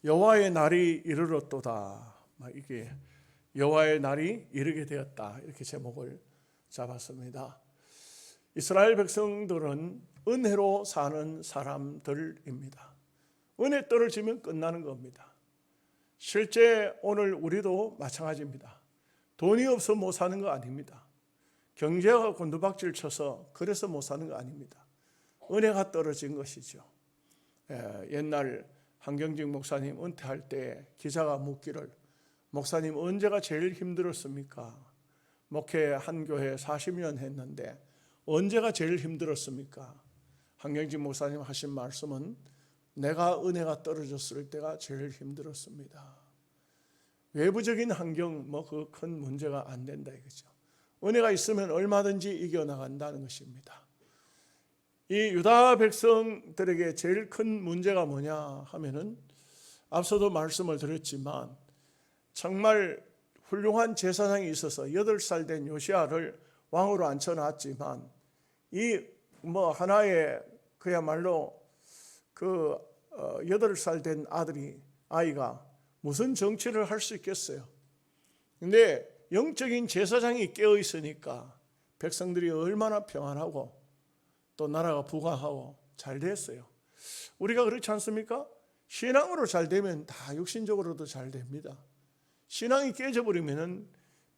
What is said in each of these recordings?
여호와의 날이 이르렀도다. 이게 여호와의 날이 이르게 되었다. 이렇게 제목을 잡았습니다. 이스라엘 백성들은 은혜로 사는 사람들입니다. 은혜 떨어지면 끝나는 겁니다. 실제 오늘 우리도 마찬가지입니다. 돈이 없어 못 사는 거 아닙니다. 경제가 곤두박질 쳐서 그래서 못 사는 거 아닙니다. 은혜가 떨어진 것이죠. 옛날 한경직 목사님 은퇴할 때 기자가 묻기를, 목사님 언제가 제일 힘들었습니까? 목회 한 교회 40년 했는데 언제가 제일 힘들었습니까? 한경직 목사님 하신 말씀은 내가 은혜가 떨어졌을 때가 제일 힘들었습니다. 외부적인 환경 그 큰 문제가 안 된다 이거죠. 은혜가 있으면 얼마든지 이겨나간다는 것입니다. 이 유다 백성들에게 제일 큰 문제가 뭐냐 하면은, 앞서도 말씀을 드렸지만 정말 훌륭한 제사장이 있어서 8살 된 요시야를 왕으로 앉혀놨지만 이 하나의 그야말로 8살 된 아이가 무슨 정치를 할 수 있겠어요? 근데 영적인 제사장이 깨어 있으니까 백성들이 얼마나 평안하고 또 나라가 부강하고 잘 됐어요. 우리가 그렇지 않습니까? 신앙으로 잘 되면 다 육신적으로도 잘 됩니다. 신앙이 깨져버리면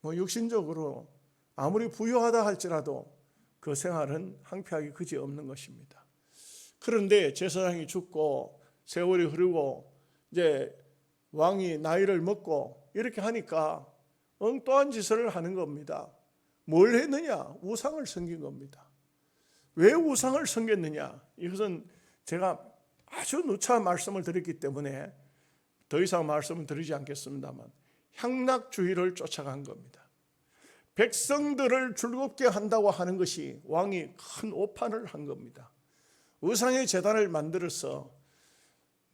육신적으로 아무리 부유하다 할지라도 그 생활은 황폐하기 그지없는 것입니다. 그런데 제사장이 죽고 세월이 흐르고 이제 왕이 나이를 먹고 이렇게 하니까 엉뚱한 짓을 하는 겁니다. 뭘 했느냐? 우상을 섬긴 겁니다. 왜 우상을 섬겼느냐? 이것은 제가 아주 누차 말씀을 드렸기 때문에 더 이상 말씀을 드리지 않겠습니다만, 향락주의를 쫓아간 겁니다. 백성들을 즐겁게 한다고 하는 것이 왕이 큰 오판을 한 겁니다. 우상의 제단을 만들어서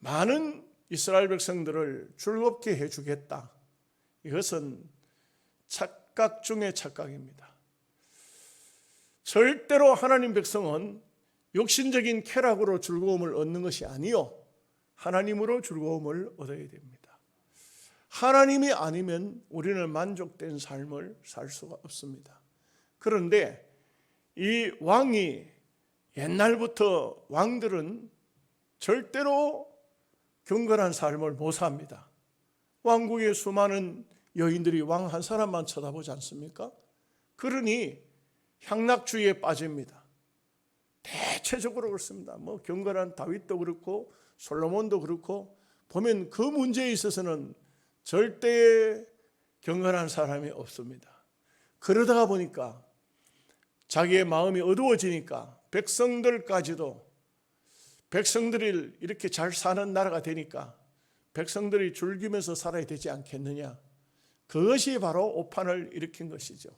많은 이스라엘 백성들을 즐겁게 해주겠다. 이것은 착각 중의 착각입니다. 절대로 하나님 백성은 육신적인 쾌락으로 즐거움을 얻는 것이 아니요, 하나님으로 즐거움을 얻어야 됩니다. 하나님이 아니면 우리는 만족된 삶을 살 수가 없습니다. 그런데 이 왕이, 옛날부터 왕들은 절대로 경건한 삶을 못 삽니다. 왕국의 수많은 여인들이 왕 한 사람만 쳐다보지 않습니까? 그러니 향락주의에 빠집니다. 대체적으로 그렇습니다. 경건한 다윗도 그렇고 솔로몬도 그렇고 보면 그 문제에 있어서는 절대 경건한 사람이 없습니다. 그러다가 보니까 자기의 마음이 어두워지니까 백성들이 이렇게 잘 사는 나라가 되니까 백성들이 즐기면서 살아야 되지 않겠느냐. 그것이 바로 오판을 일으킨 것이죠.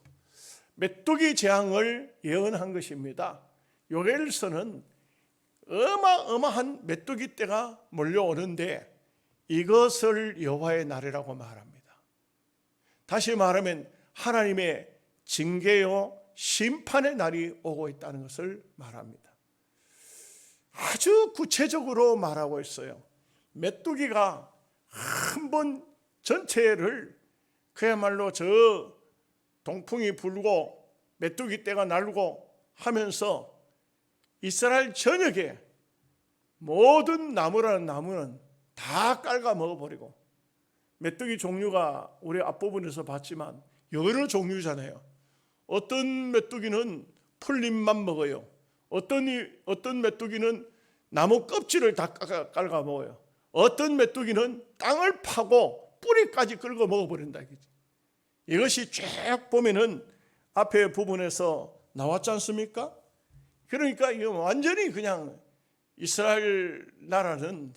메뚜기 재앙을 예언한 것입니다. 요엘서는 어마어마한 메뚜기 떼가 몰려오는데 이것을 여호와의 날이라고 말합니다. 다시 말하면 하나님의 징계요 심판의 날이 오고 있다는 것을 말합니다. 아주 구체적으로 말하고 있어요. 메뚜기가 한 번 전체를 그야말로 저 동풍이 불고 메뚜기 떼가 날고 하면서 이스라엘 전역에 모든 나무라는 나무는 다 깔아 먹어버리고, 메뚜기 종류가 우리 앞부분에서 봤지만 여러 종류잖아요. 어떤 메뚜기는 풀잎만 먹어요. 어떤 메뚜기는 나무 껍질을 다 깔아 먹어요. 어떤 메뚜기는 땅을 파고 뿌리까지 긁어 먹어버린다. 이것이 쭉 보면은 앞에 부분에서 나왔지 않습니까? 그러니까 이거 완전히 그냥 이스라엘 나라는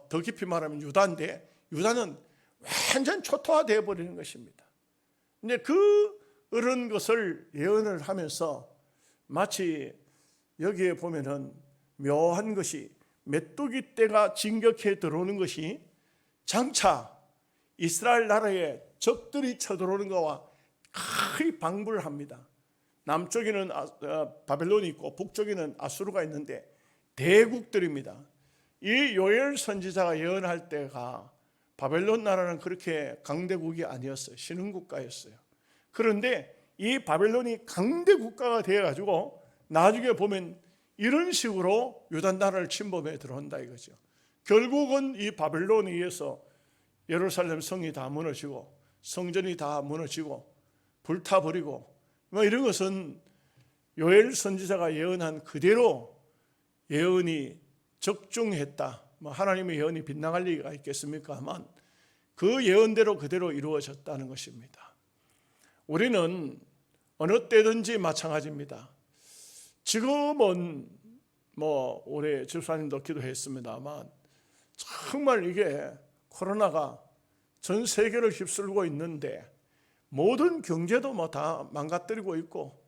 더 깊이 말하면 유다인데, 유다는 완전 초토화되어 버리는 것입니다. 근데 그런 것을 예언을 하면서 마치 여기에 보면은 묘한 것이, 메뚜기 떼가 진격해 들어오는 것이 장차 이스라엘 나라에 적들이 쳐들어오는 것과 거의 방불합니다. 남쪽에는 바벨론이 있고 북쪽에는 아수르가 있는데 대국들입니다. 이 요엘 선지자가 예언할 때가 바벨론 나라는 그렇게 강대국이 아니었어요. 신흥국가였어요. 그런데 이 바벨론이 강대국가가 되어가지고 나중에 보면 이런 식으로 유다 나라를 침범해 들어온다 이거죠. 결국은 이 바벨론에 의해서 예루살렘 성이 다 무너지고 성전이 다 무너지고 불타버리고 뭐 이런 것은 요엘 선지자가 예언한 그대로 예언이 적중했다. 뭐 하나님의 예언이 빗나갈 리가 있겠습니까만 그 예언대로 그대로 이루어졌다는 것입니다. 우리는 어느 때든지 마찬가지입니다. 지금은 뭐 올해 집사님도 기도했습니다만 정말 이게 코로나가 전 세계를 휩쓸고 있는데 모든 경제도 뭐 다 망가뜨리고 있고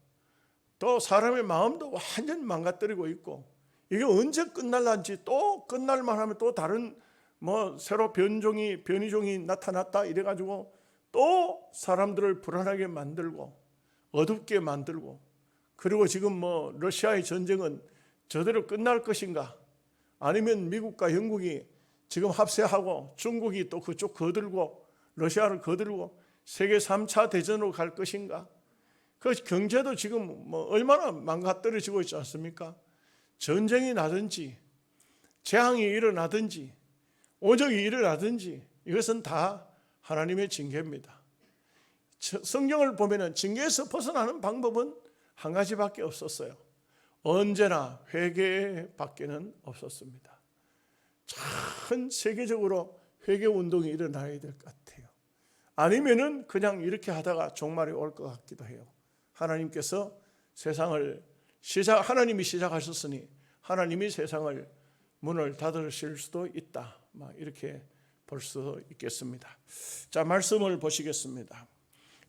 또 사람의 마음도 완전 망가뜨리고 있고 이게 언제 끝날란지 또 끝날만 하면 또 다른 뭐 새로 변이종이 나타났다 이래가지고 또 사람들을 불안하게 만들고 어둡게 만들고 그리고 지금 뭐 러시아의 전쟁은 저대로 끝날 것인가 아니면 미국과 영국이 지금 합세하고 중국이 또 그쪽 거들고 러시아를 거들고 세계 3차 대전으로 갈 것인가. 그 경제도 지금 뭐 얼마나 망가뜨려지고 있지 않습니까? 전쟁이 나든지 재앙이 일어나든지 오적이 일어나든지 이것은 다 하나님의 징계입니다. 성경을 보면 징계에서 벗어나는 방법은 한 가지밖에 없었어요. 언제나 회개밖에는 없었습니다. 전 세계적으로 회개 운동이 일어나야 될 것 같아요. 아니면은 그냥 이렇게 하다가 종말이 올 것 같기도 해요. 하나님께서 세상을 하나님이 시작하셨으니 하나님이 세상을 문을 닫으실 수도 있다. 이렇게 볼 수 있겠습니다. 자, 말씀을 보시겠습니다.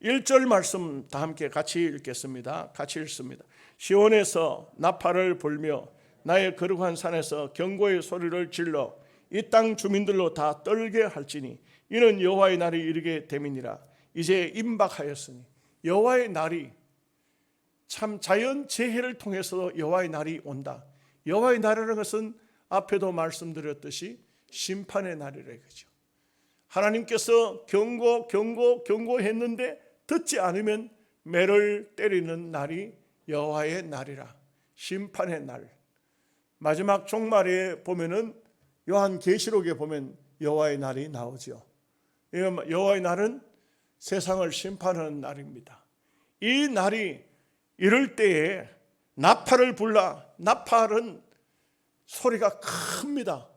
1절 말씀 다 함께 같이 읽겠습니다. 같이 읽습니다. 시온에서 나팔을 불며 나의 거룩한 산에서 경고의 소리를 질러 이 땅 주민들로 다 떨게 할지니 이는 여호와의 날이 이르게 됨이니라. 이제 임박하였으니 여호와의 날이 참 자연 재해를 통해서 여호와의 날이 온다. 여호와의 날이라는 것은 앞에도 말씀드렸듯이 심판의 날이라 이거죠. 하나님께서 경고했는데 듣지 않으면 매를 때리는 날이 여호와의 날이라. 심판의 날. 마지막 종말에 보면은 요한계시록에 보면 여호와의 날이 나오죠. 여호와의 날은 세상을 심판하는 날입니다. 이 날이 이럴 때에 나팔을 불라. 나팔은 소리가 큽니다.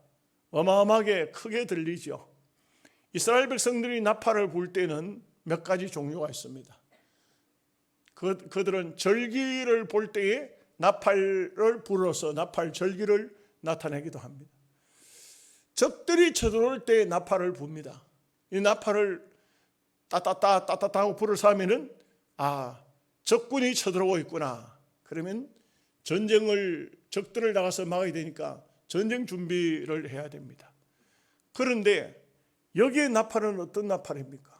어마어마하게 크게 들리죠. 이스라엘 백성들이 나팔을 불 때는 몇 가지 종류가 있습니다. 그들은 절기를 볼 때에 나팔을 불어서 나팔 절기를 나타내기도 합니다. 적들이 쳐들어올 때 나팔을 붑니다. 이 나팔을 따따따 하고 불을 쏴면은 적군이 쳐들어오고 있구나. 그러면 적들을 나가서 막아야 되니까 전쟁 준비를 해야 됩니다. 그런데 여기에 나팔은 어떤 나팔입니까?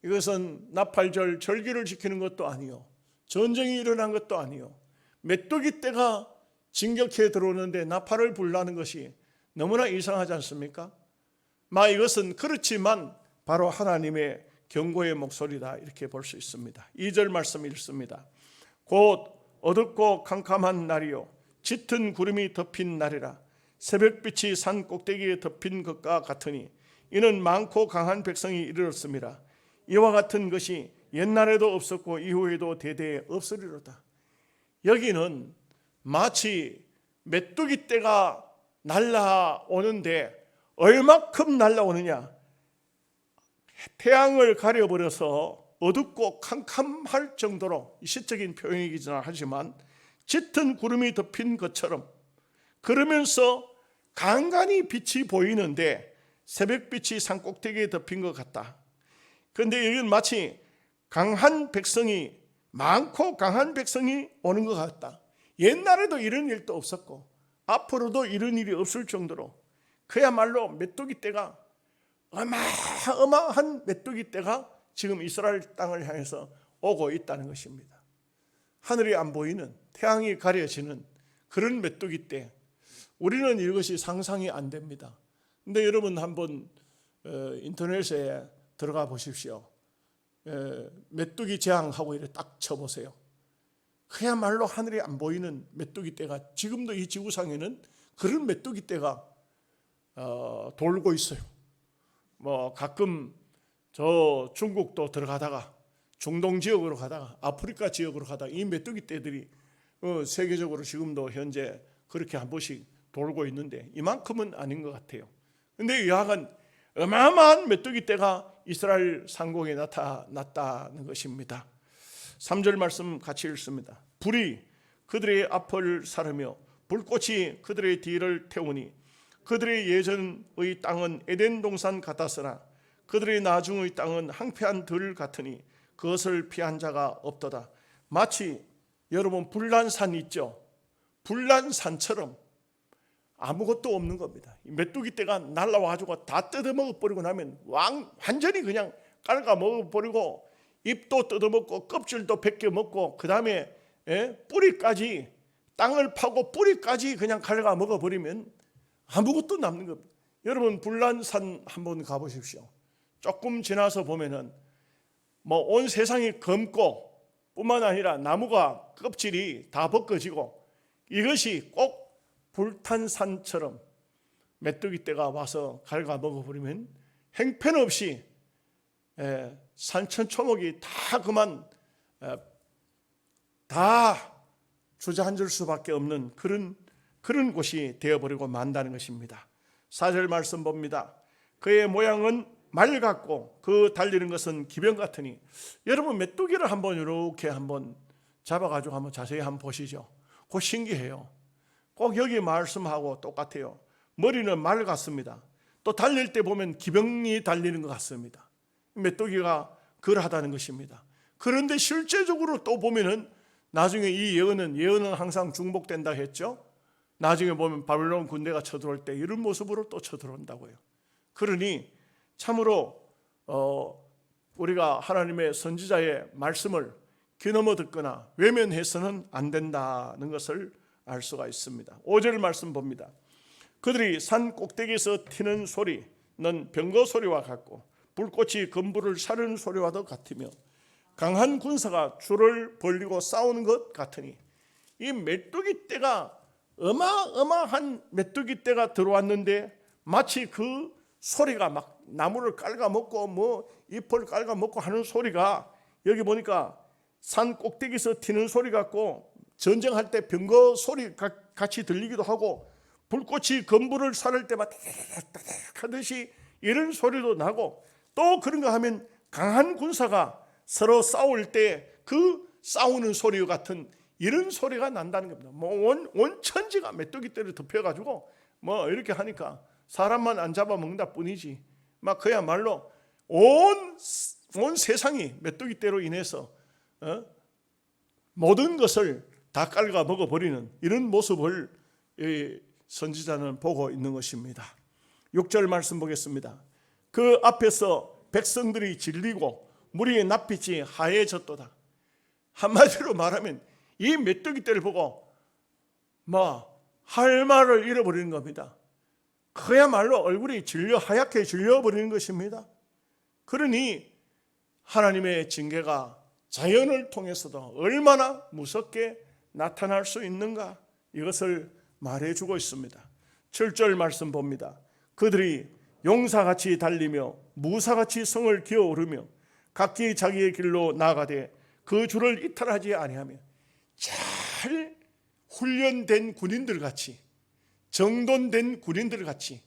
이것은 나팔절 절기를 지키는 것도 아니요, 전쟁이 일어난 것도 아니요, 메뚜기 떼가 진격해 들어오는데 나팔을 불라는 것이 너무나 이상하지 않습니까? 이것은 그렇지만 바로 하나님의 경고의 목소리다 이렇게 볼 수 있습니다. 2절 말씀 읽습니다. 곧 어둡고 캄캄한 날이요 짙은 구름이 덮인 날이라. 새벽빛이 산 꼭대기에 덮인 것과 같으니 이는 많고 강한 백성이 이르렀습니다. 이와 같은 것이 옛날에도 없었고 이후에도 대대에 없으리로다. 여기는 마치 메뚜기 떼가 날아오는데 얼마큼 날아오느냐, 태양을 가려버려서 어둡고 캄캄할 정도로, 시적인 표현이긴 하지만 짙은 구름이 덮인 것처럼, 그러면서 간간히 빛이 보이는데 새벽빛이 산꼭대기에 덮인 것 같다. 그런데 여기는 마치 강한 백성이, 많고 강한 백성이 오는 것 같다. 옛날에도 이런 일도 없었고 앞으로도 이런 일이 없을 정도로 그야말로 메뚜기 떼가, 어마어마한 메뚜기 떼가 지금 이스라엘 땅을 향해서 오고 있다는 것입니다. 하늘이 안 보이는, 태양이 가려지는 그런 메뚜기 떼. 우리는 이것이 상상이 안 됩니다. 근데 여러분 한번 인터넷에 들어가 보십시오. 메뚜기 재앙하고 이렇게 딱 쳐보세요. 그야말로 하늘이 안 보이는 메뚜기 떼가, 지금도 이 지구상에는 그런 메뚜기 떼가 돌고 있어요. 뭐 가끔 저 중국도 들어가다가, 중동 지역으로 가다가, 아프리카 지역으로 가다가 이 메뚜기 떼들이 세계적으로 지금도 현재 그렇게 한 번씩 돌고 있는데 이만큼은 아닌 것 같아요. 근데 이왕은 어마어마한 메뚜기 떼가 이스라엘 상공에 나타났다는 것입니다. 3절 말씀 같이 읽습니다. 불이 그들의 앞을 사르며 불꽃이 그들의 뒤를 태우니 그들의 예전의 땅은 에덴 동산 같았으나 그들의 나중의 땅은 황폐한 들 같으니 그것을 피한 자가 없도다. 마치 여러분 불난산 있죠? 불난산처럼 아무것도 없는 겁니다. 메뚜기 떼가 날라와가지고 다 뜯어먹어버리고 나면 완전히 그냥 깔아먹어버리고 잎도 뜯어먹고 껍질도 벗겨먹고 그 다음에 뿌리까지, 땅을 파고 뿌리까지 그냥 갉아먹어버리면 아무것도 남는 겁니다. 여러분 불난산 한번 가보십시오. 조금 지나서 보면은 뭐 온 세상이 검고 뿐만 아니라 나무가 껍질이 다 벗겨지고, 이것이 꼭 불탄 산처럼 메뚜기 떼가 와서 갉아먹어버리면 형편없이 산천초목이 다 그만 다 주저앉을 수밖에 없는 그런 곳이 되어버리고 만다는 것입니다. 4절 말씀 봅니다. 그의 모양은 말 같고 그 달리는 것은 기병 같으니, 여러분 메뚜기를 한번 이렇게 한번 잡아가지고 한번 자세히 한번 보시죠. 그거 신기해요. 꼭 여기 말씀하고 똑같아요. 머리는 말 같습니다. 또 달릴 때 보면 기병이 달리는 것 같습니다. 메뚜기가 그러하다는 것입니다. 그런데 실제적으로 또 보면은 나중에 이 예언은 항상 중복된다 했죠. 나중에 보면 바벨론 군대가 쳐들어올 때 이런 모습으로 또 쳐들어온다고요. 그러니 참으로 우리가 하나님의 선지자의 말씀을 귀넘어 듣거나 외면해서는 안 된다는 것을 알 수가 있습니다. 5절 말씀 봅니다. 그들이 산 꼭대기에서 튀는 소리는 병거 소리와 같고 불꽃이 건불을 사르는 소리와도 같으며 강한 군사가 줄을 벌리고 싸우는 것 같으니, 이 메뚜기 떼가 어마어마한 메뚜기 떼가 들어왔는데 마치 그 소리가 막 나무를 깔아먹고 뭐 잎을 깔아먹고 하는 소리가, 여기 보니까 산 꼭대기에서 튀는 소리 같고 전쟁할 때 병거 소리 같이 들리기도 하고 불꽃이 건불을 사를 때마다 따닥따닥 하듯이 이런 소리도 나고, 또 그런가 하면 강한 군사가 서로 싸울 때 그 싸우는 소리 같은 이런 소리가 난다는 겁니다. 뭐 온 천지가 메뚜기 떼를 덮여가지고 뭐 이렇게 하니까 사람만 안 잡아먹는다 뿐이지, 막 그야말로 온 세상이 메뚜기 떼로 인해서 모든 것을 다 깔아 먹어버리는 이런 모습을 선지자는 보고 있는 것입니다. 6절 말씀 보겠습니다. 그 앞에서 백성들이 질리고 물이 낯빛이 하얘졌도다. 한마디로 말하면 이 메뚜기 떼를 보고 할 말을 잃어버리는 겁니다. 그야말로 얼굴이 하얗게 질려버리는 것입니다. 그러니 하나님의 징계가 자연을 통해서도 얼마나 무섭게 나타날 수 있는가, 이것을 말해주고 있습니다. 7절 말씀 봅니다. 그들이 용사같이 달리며 무사같이 성을 기어오르며 각기 자기의 길로 나아가되 그 줄을 이탈하지 아니하며, 잘 훈련된 군인들같이, 정돈된 군인들같이,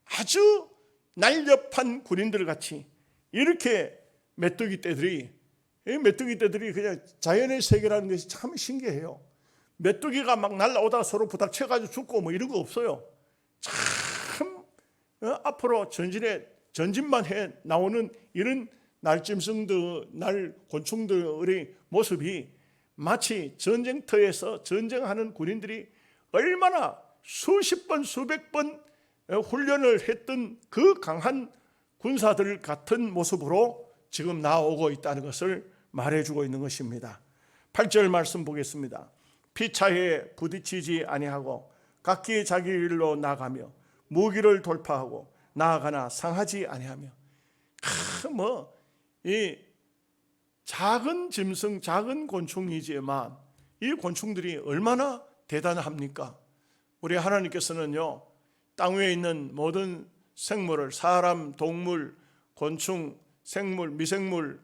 아주 날렵한 군인들같이 이렇게 메뚜기 떼들이 그냥 자연의 세계라는 것이 참 신기해요. 메뚜기가 막 날아오다가 서로 부닥쳐가지고 죽고 뭐 이런 거 없어요. 참 앞으로 전진만 해 나오는 이런 날짐승들, 곤충들의 모습이 마치 전쟁터에서 전쟁하는 군인들이 얼마나 수십 번 수백 번 훈련을 했던 그 강한 군사들 같은 모습으로 지금 나오고 있다는 것을 말해주고 있는 것입니다. 8절 말씀 보겠습니다. 피차에 부딪히지 아니하고 각기 자기 일로 나가며 무기를 돌파하고 나아가나 상하지 아니하며. 이 작은 짐승, 작은 곤충이지만 이 곤충들이 얼마나 대단합니까? 우리 하나님께서는요, 땅 위에 있는 모든 생물을, 사람, 동물, 곤충, 생물, 미생물,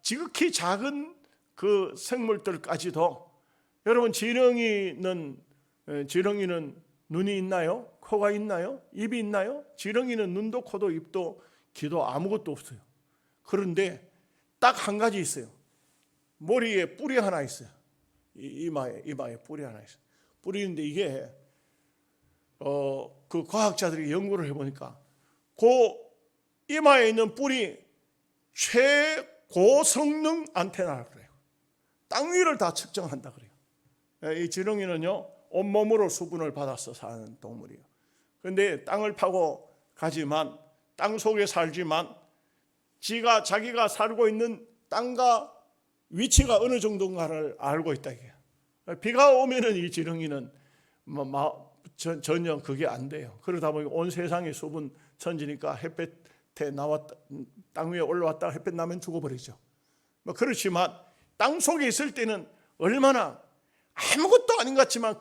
지극히 작은 그 생물들까지도, 여러분 지렁이는 눈이 있나요? 코가 있나요? 입이 있나요? 지렁이는 눈도 코도 입도 귀도 아무것도 없어요. 그런데 딱 한 가지 있어요. 머리에 뿔이 하나 있어요. 이마에 뿔이 하나 있어요. 뿔이인데 이게 그 과학자들이 연구를 해보니까 그 이마에 있는 뿔이 최고성능 안테나라고 그래요. 땅 위를 다 측정한다 그래요. 이 지렁이는요, 온몸으로 수분을 받아서 사는 동물이에요. 그런데 땅을 파고 가지만, 땅 속에 살지만 자기가 살고 있는 땅과 위치가 어느 정도인가를 알고 있다 이게. 비가 오면은 이 지렁이는 전혀 그게 안 돼요. 그러다 보니 온 세상의 수분 천지니까 햇볕에 나왔다, 땅 위에 올라왔다가 햇볕 나면 죽어버리죠. 그렇지만 땅 속에 있을 때는 얼마나 아무것도 아닌 것 같지만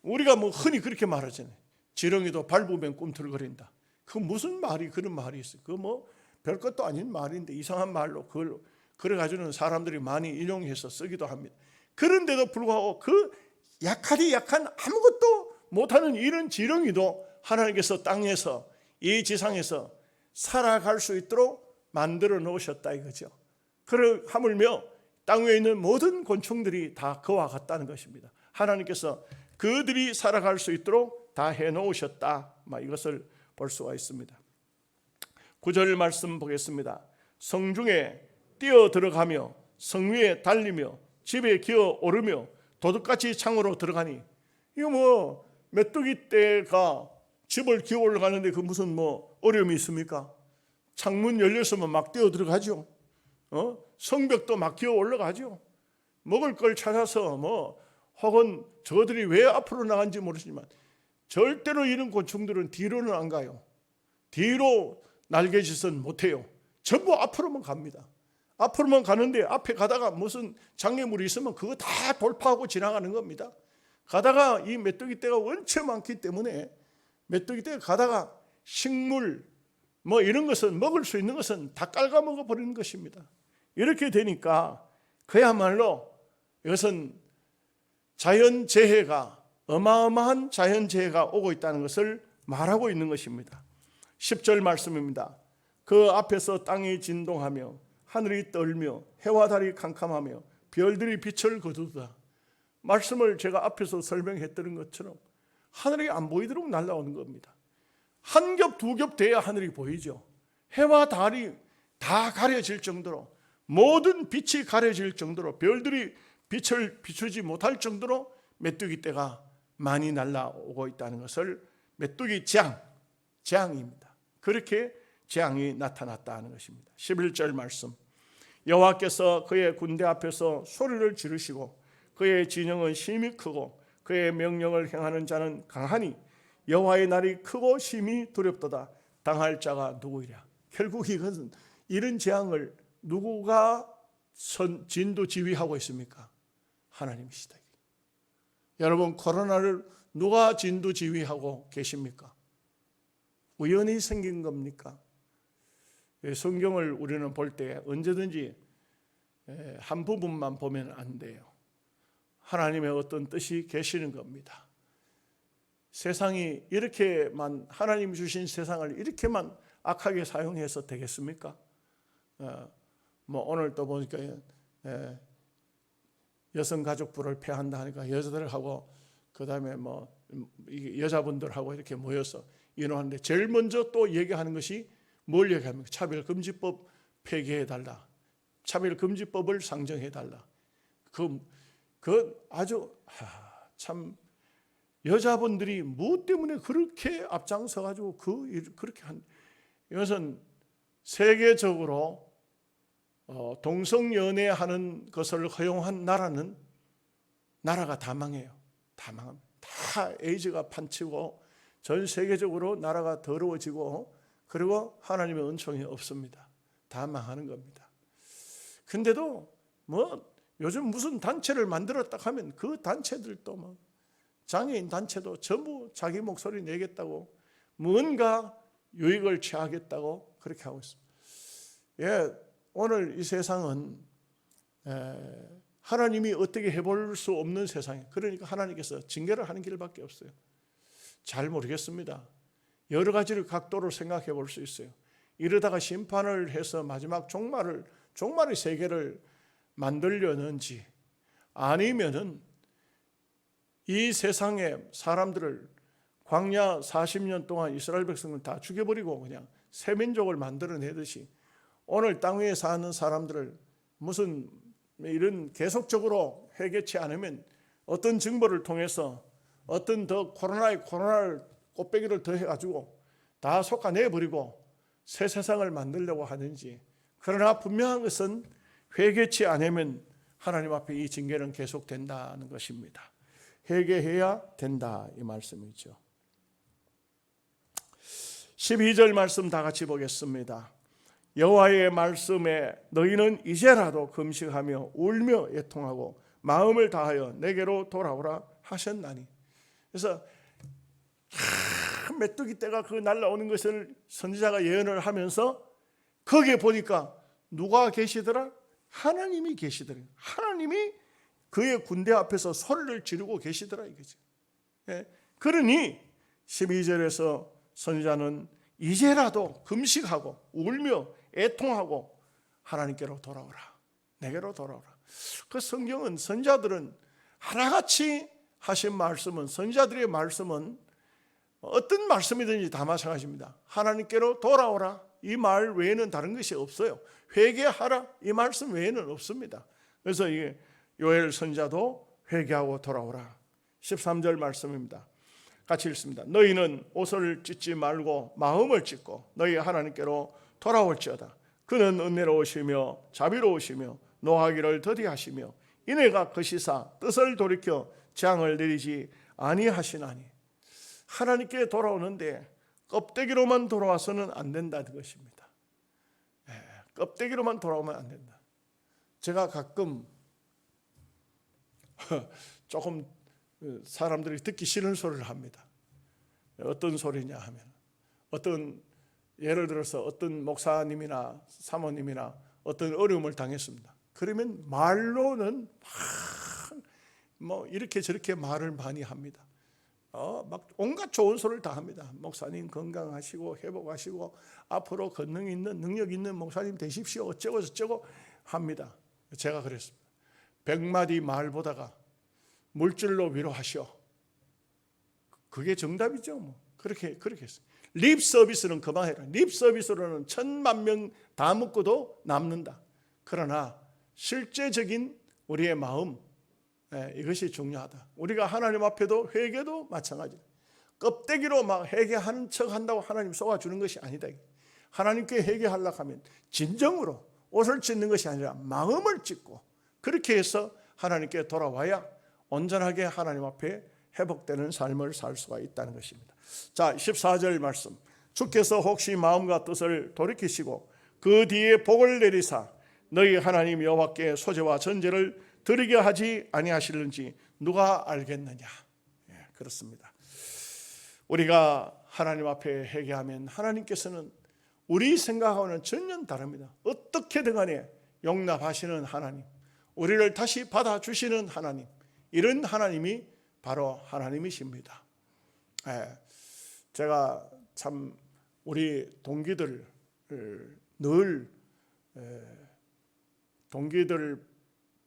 우리가 흔히 그렇게 말하잖아요. 지렁이도 밟으면 꿈틀거린다. 그 무슨 말이 그런 말이 있어요. 별것도 아닌 말인데 이상한 말로 그래 가지고는 사람들이 많이 인용해서 쓰기도 합니다. 그런데도 불구하고 그 약한 아무것도 못하는 이런 지렁이도 하나님께서 땅에서, 이 지상에서 살아갈 수 있도록 만들어 놓으셨다 이거죠. 하물며 땅 위에 있는 모든 곤충들이 다 그와 같다는 것입니다. 하나님께서 그들이 살아갈 수 있도록 다 해놓으셨다, 이것을 볼 수가 있습니다. 9절 말씀 보겠습니다. 성중에 뛰어 들어가며 성 위에 달리며 집에 기어 오르며 도둑같이 창으로 들어가니. 이거 메뚜기 떼가 집을 기어 올라가는데 그 무슨 어려움이 있습니까? 창문 열렸으면 막 뛰어 들어가죠. 성벽도 막 기어 올라가죠. 먹을 걸 찾아서 혹은 저들이 왜 앞으로 나간지 모르지만 절대로 이런 곤충들은 뒤로는 안 가요. 뒤로 날개짓은 못해요. 전부 앞으로만 갑니다. 앞으로만 가는데 앞에 가다가 무슨 장애물이 있으면 그거 다 돌파하고 지나가는 겁니다. 가다가 이 메뚜기 떼가 원체 많기 때문에 메뚜기 떼가 가다가 식물 이런 것은, 먹을 수 있는 것은 다 깔아먹어 버리는 것입니다. 이렇게 되니까 그야말로 이것은 자연재해가, 어마어마한 자연재해가 오고 있다는 것을 말하고 있는 것입니다. 10절 말씀입니다. 그 앞에서 땅이 진동하며 하늘이 떨며 해와 달이 캄캄하며 별들이 빛을 거두다. 말씀을 제가 앞에서 설명했던 것처럼 하늘이 안 보이도록 날아오는 겁니다. 한 겹 두 겹 돼야 하늘이 보이죠. 해와 달이 다 가려질 정도로, 모든 빛이 가려질 정도로, 별들이 빛을 비추지 못할 정도로 메뚜기 떼가 많이 날아오고 있다는 것을, 메뚜기 재앙입니다. 그렇게 재앙이 나타났다는 것입니다. 11절 말씀. 여호와께서 그의 군대 앞에서 소리를 지르시고 그의 진영은 심히 크고 그의 명령을 행하는 자는 강하니 여호와의 날이 크고 심히 두렵도다. 당할 자가 누구이랴. 결국 이것은, 이런 재앙을 누구가 진두지휘하고 있습니까? 하나님이시다. 여러분, 코로나를 누가 진두지휘하고 계십니까? 우연히 생긴 겁니까? 성경을 우리는 볼 때 언제든지 한 부분만 보면 안 돼요. 하나님의 어떤 뜻이 계시는 겁니다. 세상이 이렇게만, 하나님 주신 세상을 이렇게만 악하게 사용해서 되겠습니까? 오늘 또 보니까 여성가족부를 폐한다 하니까 여자들하고 그 다음에 여자분들하고 이렇게 모여서 인호하는데 제일 먼저 또 얘기하는 것이 뭘 얘기합니까? 차별금지법 폐기해달라. 차별금지법을 상정해달라. 아주 참, 여자분들이 무엇 때문에 그렇게 앞장서가지고 그렇게 이것은 세계적으로 동성연애하는 것을 허용한 나라가 다 망해요. 다 망합니다. 다 다 에이즈가 판치고 전 세계적으로 나라가 더러워지고 그리고 하나님의 은총이 없습니다. 다 망하는 겁니다. 근데도 뭐 요즘 무슨 단체를 만들었다 하면 그 단체들도 뭐 장애인 단체도 전부 자기 목소리 내겠다고 뭔가 유익을 취하겠다고 그렇게 하고 있습니다. 예, 오늘 이 세상은 하나님이 어떻게 해볼 수 없는 세상이에요. 그러니까 하나님께서 징계를 하는 길밖에 없어요. 잘 모르겠습니다. 여러 가지를 각도로 생각해 볼 수 있어요. 이러다가 심판을 해서 마지막 종말의 세계를 만들려는지 아니면은 이 세상에 사람들을 광야 40년 동안 이스라엘 백성을 다 죽여버리고 그냥 새 민족을 만들어내듯이 오늘 땅 위에 사는 사람들을 무슨 이런 계속적으로 회개치 않으면 어떤 증거를 통해서 어떤 더 코로나를 꽃배기를 더 해가지고 다 솎아내버리고 새 세상을 만들려고 하는지. 그러나 분명한 것은 회개치 않으면 하나님 앞에 이 징계는 계속된다는 것입니다. 회개해야 된다 이 말씀이죠. 12절 말씀 다 같이 보겠습니다. 여호와의 말씀에 너희는 이제라도 금식하며 울며 애통하고 마음을 다하여 내게로 돌아오라 하셨나니. 그래서 메뚜기 떼가 그 날라오는 것을 선지자가 예언을 하면서 거기에 보니까 누가 계시더라? 하나님이 계시더라. 하나님이 그의 군대 앞에서 소리를 지르고 계시더라 이거지. 예. 그러니 12절에서 선지자는 이제라도 금식하고 울며 애통하고 하나님께로 돌아오라. 내게로 돌아오라. 그 성경은 선지자들은 하나같이 하신 말씀은 선지자들의 말씀은 어떤 말씀이든지 다 마찬가지입니다. 하나님께로 돌아오라. 이 말 외에는 다른 것이 없어요. 회개하라. 이 말씀 외에는 없습니다. 그래서 이게 요엘 선지자도 회개하고 돌아오라. 13절 말씀입니다. 같이 읽습니다. 너희는 옷을 찢지 말고 마음을 찢고 너희 하나님께로 돌아올지어다. 그는 은혜로우시며 자비로우시며 노하기를 더디하시며 이내가 거시사 뜻을 돌이켜 재앙을 내리지 아니하시나니. 하나님께 돌아오는데 껍데기로만 돌아와서는 안 된다는 것입니다. 껍데기로만 돌아오면 안 된다. 제가 가끔 조금 사람들이 듣기 싫은 소리를 합니다. 어떤 소리냐 하면 어떤 예를 들어서 어떤 목사님이나 사모님이나 어떤 어려움을 당했습니다. 그러면 말로는 뭐 이렇게 저렇게 말을 많이 합니다. 막 온갖 좋은 소리를 다 합니다. 목사님 건강하시고 회복하시고 앞으로 권능 있는 능력 있는 목사님 되십시오. 어쩌고 저쩌고 합니다. 제가 그랬습니다. 100마디 말보다가 물질로 위로하시오. 그게 정답이죠. 뭐 그렇게 했어요. 립 서비스는 그만해라. 립 서비스로는 1000만 명 다 묶어도 남는다. 그러나 실제적인 우리의 마음, 이것이 중요하다. 우리가 하나님 앞에도 회개도 마찬가지다. 껍데기로 막 회개하는 척 한다고 하나님 쏘아주는 것이 아니다. 하나님께 회개하려고 하면 진정으로 옷을 찢는 것이 아니라 마음을 찢고 그렇게 해서 하나님께 돌아와야 온전하게 하나님 앞에 회복되는 삶을 살 수가 있다는 것입니다. 자, 14절 말씀. 주께서 혹시 마음과 뜻을 돌이키시고 그 뒤에 복을 내리사 너희 하나님 여호와께 소제와 전제를 드리게 하지 아니하실는지 누가 알겠느냐. 그렇습니다. 우리가 하나님 앞에 회개하면 하나님께서는 우리 생각하고는 전혀 다릅니다. 어떻게든 간에 용납하시는 하나님, 우리를 다시 받아주시는 하나님, 이런 하나님이 바로 하나님이십니다. 제가 참 우리 동기들 늘 동기들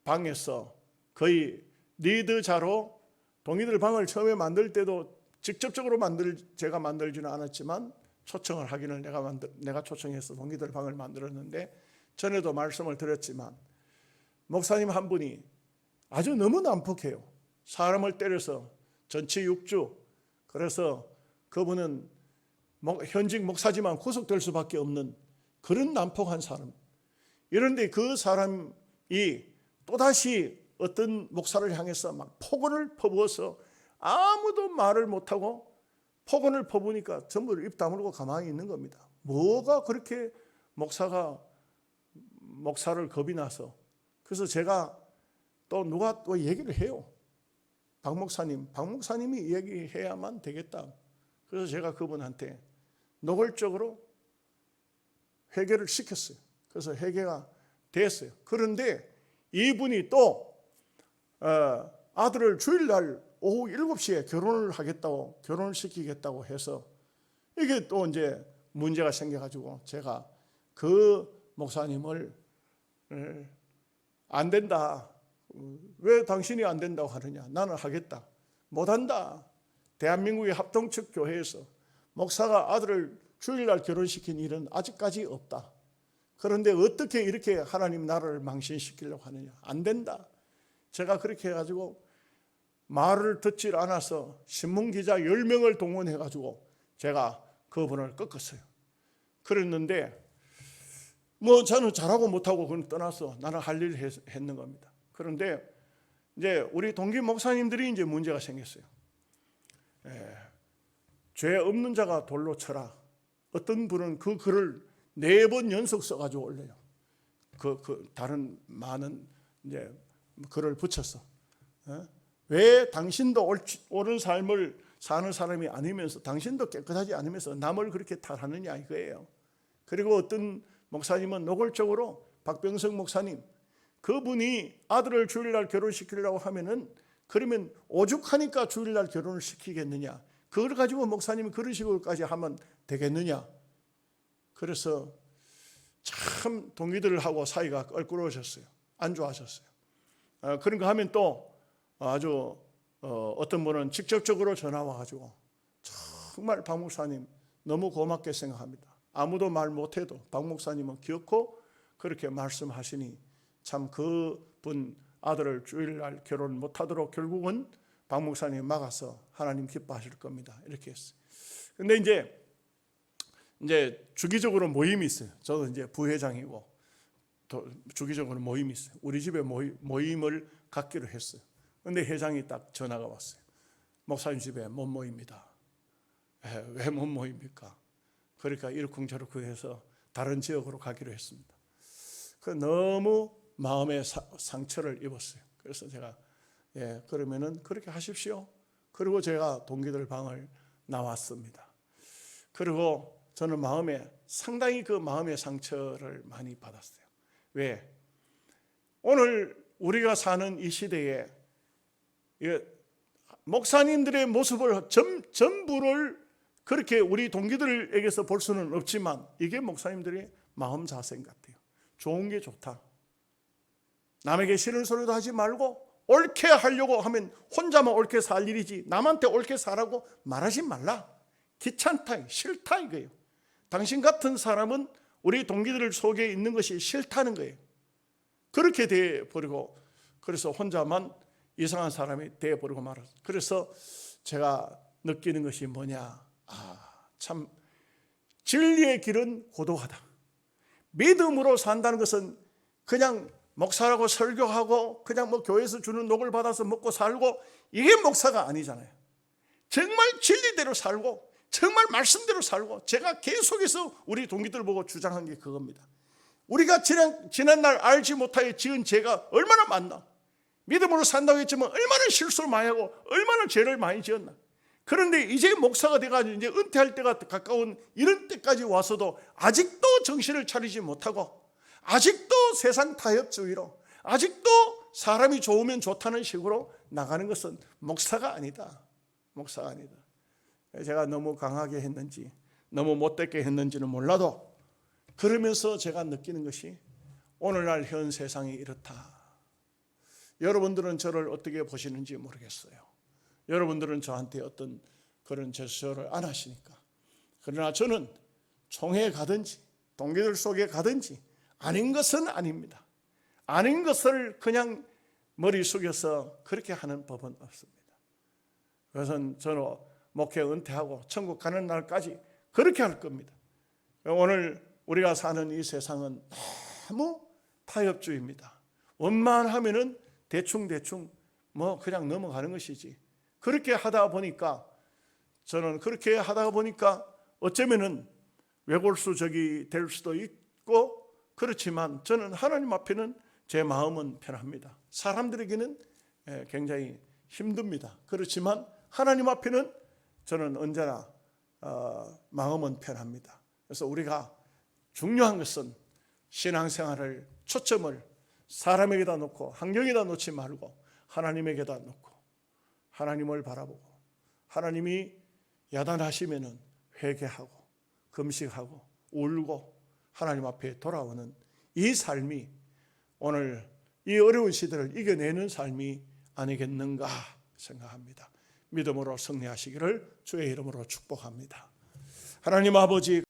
방에서 거의 리드자로 동기들 방을 처음에 만들 때도 직접적으로 제가 만들지는 않았지만 초청을 하기는 내가 초청해서 동기들 방을 만들었는데 전에도 말씀을 드렸지만 목사님 한 분이 아주 너무 난폭해요. 사람을 때려서 전치 6주. 그래서 그분은 현직 목사지만 구속될 수밖에 없는 그런 난폭한 사람. 이런데 그 사람이 또다시 어떤 목사를 향해서 막 폭언을 퍼부어서 아무도 말을 못하고 폭언을 퍼부니까 전부 입 다물고 가만히 있는 겁니다. 뭐가 그렇게 목사를 겁이 나서. 그래서 제가 또 누가 또 얘기를 해요. 박 목사님이 얘기해야만 되겠다. 그래서 제가 그분한테 노골적으로 회개를 시켰어요. 그래서 회개가 됐어요. 그런데 이분이 또 아들을 주일날 오후 7시에 결혼을 시키겠다고 해서 이게 또 이제 문제가 생겨가지고 제가 그 목사님을 안 된다. 왜 당신이 안 된다고 하느냐? 나는 하겠다. 못한다. 대한민국의 합동측 교회에서 목사가 아들을 주일날 결혼시킨 일은 아직까지 없다. 그런데 어떻게 이렇게 하나님 나라를 망신시키려고 하느냐? 안 된다. 제가 그렇게 해가지고 말을 듣질 않아서 신문기자 10명을 동원해가지고 제가 그분을 꺾었어요. 그랬는데 저는 잘하고 못하고 그건 떠나서 나는 할 일을 했는 겁니다. 그런데 이제 우리 동기 목사님들이 이제 문제가 생겼어요. 죄 없는 자가 돌로 쳐라. 어떤 분은 그 글을 4번 연속 써가지고 올려요. 다른 많은 이제 글을 붙여서 왜 당신도 옳은 삶을 사는 사람이 아니면서 당신도 깨끗하지 않으면서 남을 그렇게 탓하느냐 이거예요. 그리고 어떤 목사님은 노골적으로 박병석 목사님 그분이 아들을 주일날 결혼시키려고 하면은 그러면 오죽하니까 주일날 결혼을 시키겠느냐. 그걸 가지고 목사님이 그런 식으로까지 하면 되겠느냐. 그래서 참 동기들하고 사이가 껄끄러워졌어요. 안 좋아졌어요. 그런 거 하면 또 아주 어떤 분은 직접적으로 전화 와가지고 정말 박 목사님 너무 고맙게 생각합니다. 아무도 말 못해도 박 목사님은 기억고 그렇게 말씀하시니 참 그분 아들을 주일날 결혼 못하도록 결국은 박 목사님이 막아서 하나님 기뻐하실 겁니다. 이렇게 했어요. 근데 이제 주기적으로 모임이 있어요. 저도 이제 부회장이고 또 주기적으로 모임이 있어요. 우리 집에 모임을 갖기로 했어요. 근데 회장이 딱 전화가 왔어요. 목사님 집에 못 모입니다. 왜 못 모입니까? 그러니까 이러쿵저러쿵 해서 다른 지역으로 가기로 했습니다. 너무 마음의 상처를 입었어요. 그래서 제가 그러면은 그렇게 하십시오. 그리고 제가 동기들 방을 나왔습니다. 그리고 저는 상당히 그 마음의 상처를 많이 받았어요. 왜? 오늘 우리가 사는 이 시대에 목사님들의 모습을 전부를 그렇게 우리 동기들에게서 볼 수는 없지만 이게 목사님들의 마음 자세인 것 같아요. 좋은 게 좋다. 남에게 싫은 소리도 하지 말고 옳게 하려고 하면 혼자만 옳게 살 일이지 남한테 옳게 살라고 말하지 말라. 귀찮다, 싫다 이거예요. 당신 같은 사람은 우리 동기들 속에 있는 것이 싫다는 거예요. 그렇게 돼버리고 그래서 혼자만 이상한 사람이 돼버리고 말았어요. 그래서 제가 느끼는 것이 뭐냐. 참 진리의 길은 고독하다. 믿음으로 산다는 것은 그냥 목사라고 설교하고 그냥 교회에서 주는 녹을 받아서 먹고 살고 이게 목사가 아니잖아요. 정말 진리대로 살고 정말 말씀대로 살고 제가 계속해서 우리 동기들 보고 주장한 게 그겁니다. 우리가 지난날 알지 못하여 지은 죄가 얼마나 많나. 믿음으로 산다고 했지만 얼마나 실수를 많이 하고 얼마나 죄를 많이 지었나. 그런데 이제 목사가 돼가지고 이제 은퇴할 때가 가까운 이런 때까지 와서도 아직도 정신을 차리지 못하고 아직도 세상 타협주의로 아직도 사람이 좋으면 좋다는 식으로 나가는 것은 목사가 아니다. 목사가 아니다. 제가 너무 강하게 했는지 너무 못되게 했는지는 몰라도 그러면서 제가 느끼는 것이 오늘날 현 세상이 이렇다. 여러분들은 저를 어떻게 보시는지 모르겠어요. 여러분들은 저한테 어떤 그런 제스처를 안 하시니까. 그러나 저는 총회에 가든지 동기들 속에 가든지 아닌 것은 아닙니다. 아닌 것을 그냥 머리 숙여서 그렇게 하는 법은 없습니다. 그래서 저는 목회 은퇴하고 천국 가는 날까지 그렇게 할 겁니다. 오늘 우리가 사는 이 세상은 너무 타협주의입니다. 원만하면은 대충 그냥 넘어가는 것이지. 그렇게 하다 보니까 어쩌면은 외골수적이 될 수도 있고 그렇지만 저는 하나님 앞에는 제 마음은 편합니다. 사람들에게는 굉장히 힘듭니다. 그렇지만 하나님 앞에는 저는 언제나 마음은 편합니다. 그래서 우리가 중요한 것은 신앙생활을 초점을 사람에게다 놓고 환경에다 놓지 말고 하나님에게다 놓고 하나님을 바라보고 하나님이 야단하시면은 회개하고 금식하고 울고 하나님 앞에 돌아오는 이 삶이 오늘 이 어려운 시대를 이겨내는 삶이 아니겠는가 생각합니다. 믿음으로 승리하시기를 주의 이름으로 축복합니다. 하나님 아버지